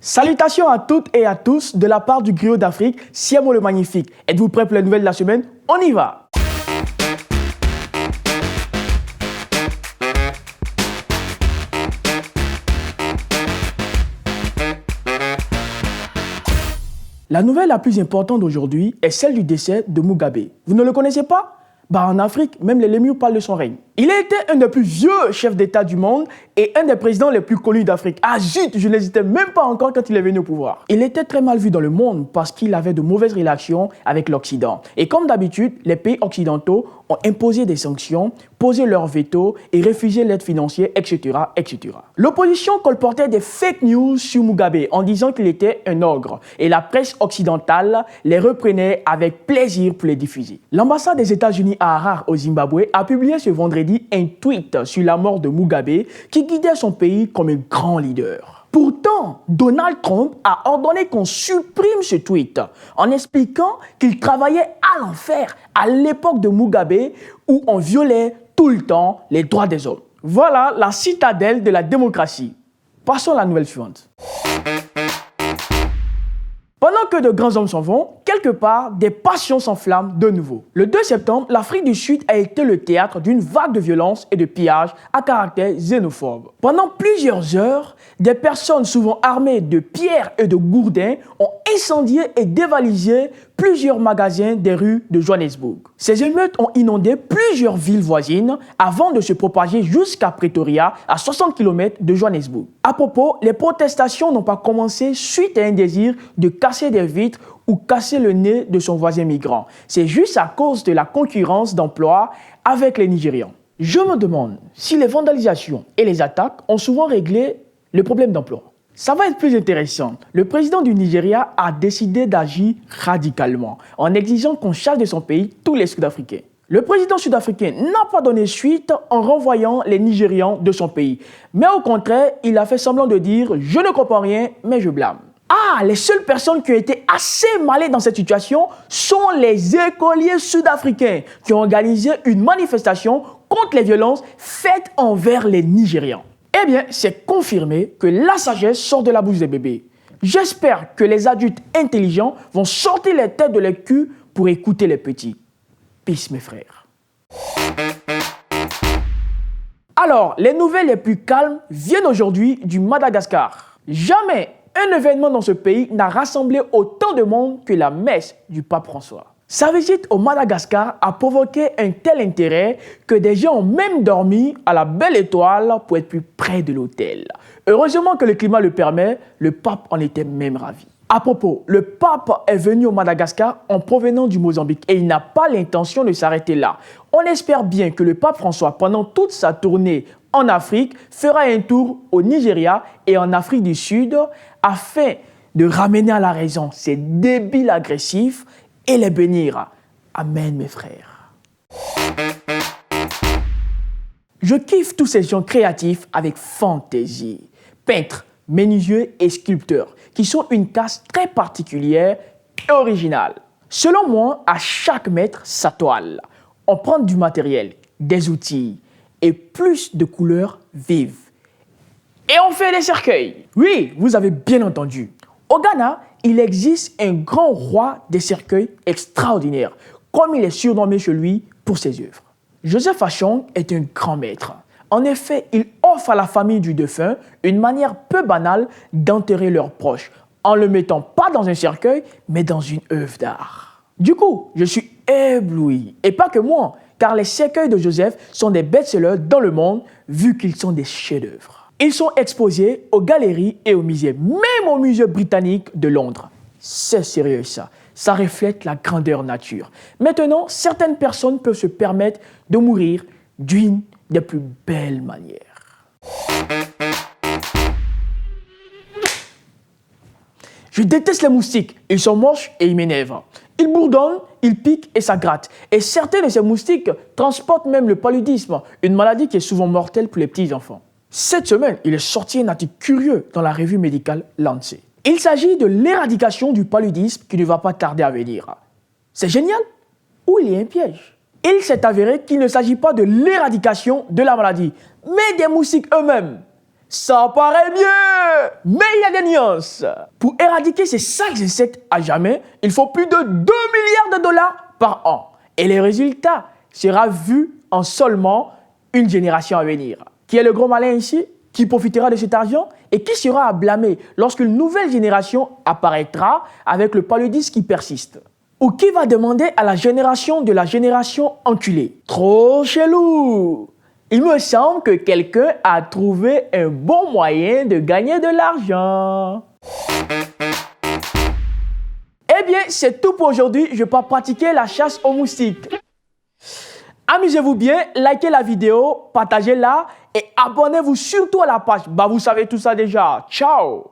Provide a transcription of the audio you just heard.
Salutations à toutes et à tous de la part du griot d'Afrique, Siamo le Magnifique. Êtes-vous prêts pour les nouvelles de la semaine? On y va! La nouvelle la plus importante d'aujourd'hui est celle du décès de Mugabe. Vous ne le connaissez pas? En Afrique, même les lémurs parlent de son règne. Il a été un des plus vieux chefs d'État du monde et un des présidents les plus connus d'Afrique. Ah zut, je n'hésitais même pas encore quand il est venu au pouvoir. Il était très mal vu dans le monde parce qu'il avait de mauvaises relations avec l'Occident. Et comme d'habitude, les pays occidentaux ont imposé des sanctions, posé leur veto et refusé l'aide financière, etc., etc. L'opposition colportait des fake news sur Mugabe en disant qu'il était un ogre. Et la presse occidentale les reprenait avec plaisir pour les diffuser. L'ambassade des États-Unis à Harare au Zimbabwe a publié ce vendredi un tweet sur la mort de Mugabe qui guidait son pays comme un grand leader. Pourtant, Donald Trump a ordonné qu'on supprime ce tweet en expliquant qu'il travaillait à l'enfer à l'époque de Mugabe où on violait tout le temps les droits des hommes. Voilà la citadelle de la démocratie. Passons à la nouvelle suivante. Pendant que de grands hommes s'en vont, quelque part, des passions s'enflamment de nouveau. Le 2 septembre, l'Afrique du Sud a été le théâtre d'une vague de violence et de pillage à caractère xénophobe. Pendant plusieurs heures, des personnes souvent armées de pierres et de gourdins ont incendié et dévalisé plusieurs magasins des rues de Johannesburg. Ces émeutes ont inondé plusieurs villes voisines avant de se propager jusqu'à Pretoria, à 60 km de Johannesburg. À propos, les protestations n'ont pas commencé suite à un désir de casser des vitres ou casser le nez de son voisin migrant. C'est juste à cause de la concurrence d'emploi avec les Nigérians. Je me demande si les vandalisations et les attaques ont souvent réglé le problème d'emploi. Ça va être plus intéressant. Le président du Nigeria a décidé d'agir radicalement en exigeant qu'on chasse de son pays tous les Sud-Africains. Le président sud-africain n'a pas donné suite en renvoyant les Nigérians de son pays. Mais au contraire, il a fait semblant de dire « je ne comprends rien, mais je blâme ». Ah, les seules personnes qui ont été assez malées dans cette situation sont les écoliers sud-africains qui ont organisé une manifestation contre les violences faites envers les Nigérians. Eh bien, c'est confirmé que la sagesse sort de la bouche des bébés. J'espère que les adultes intelligents vont sortir les têtes de leur cul pour écouter les petits. Peace, mes frères. Alors, les nouvelles les plus calmes viennent aujourd'hui du Madagascar. Jamais un événement dans ce pays n'a rassemblé autant de monde que la messe du pape François. Sa visite au Madagascar a provoqué un tel intérêt que des gens ont même dormi à la belle étoile pour être plus près de l'hôtel. Heureusement que le climat le permet, le pape en était même ravi. À propos, le pape est venu au Madagascar en provenant du Mozambique et il n'a pas l'intention de s'arrêter là. On espère bien que le pape François, pendant toute sa tournée en Afrique, fera un tour au Nigeria et en Afrique du Sud afin de ramener à la raison ces débiles agressifs et les bénir. Amen, mes frères. Je kiffe tous ces gens créatifs avec fantaisie. Peintres, menuisiers et sculpteurs, qui sont une caste très particulière et originale. Selon moi, à chaque maître sa toile. On prend du matériel, des outils et plus de couleurs vives. Et on fait des cercueils. Oui, vous avez bien entendu. Au Ghana, il existe un grand roi des cercueils extraordinaire, comme il est surnommé chez lui pour ses œuvres. Joseph Achong est un grand maître. En effet, il offre à la famille du défunt une manière peu banale d'enterrer leurs proches, en le mettant pas dans un cercueil, mais dans une œuvre d'art. Du coup, je suis ébloui, et pas que moi, car les cercueils de Joseph sont des best-sellers dans le monde, vu qu'ils sont des chefs-d'œuvre. Ils sont exposés aux galeries et aux musées, même au musée britannique de Londres. C'est sérieux ça. Ça reflète la grandeur nature. Maintenant, certaines personnes peuvent se permettre de mourir d'une des plus belles manières. Je déteste les moustiques. Ils sont moches et ils m'énervent. Ils bourdonnent, ils piquent et ça gratte. Et certains de ces moustiques transportent même le paludisme, une maladie qui est souvent mortelle pour les petits enfants. Cette semaine, il est sorti un article curieux dans la revue médicale Lancet. Il s'agit de l'éradication du paludisme qui ne va pas tarder à venir. C'est génial ou il y a un piège? Il s'est avéré qu'il ne s'agit pas de l'éradication de la maladie, mais des moustiques eux-mêmes. Ça paraît mieux! Mais il y a des nuances. Pour éradiquer ces sales insectes à jamais, il faut plus de 2 milliards de dollars par an. Et le résultat sera vu en seulement une génération à venir. Qui est le gros malin ici? Qui profitera de cet argent? Et qui sera à blâmer lorsqu'une nouvelle génération apparaîtra avec le paludisme qui persiste? Ou qui va demander à la génération enculée? Trop chelou! Il me semble que quelqu'un a trouvé un bon moyen de gagner de l'argent. Eh bien, c'est tout pour aujourd'hui. Je pars pratiquer la chasse aux moustiques. Amusez-vous bien, likez la vidéo, partagez-la et abonnez-vous surtout à la page. Bah, vous savez tout ça déjà. Ciao!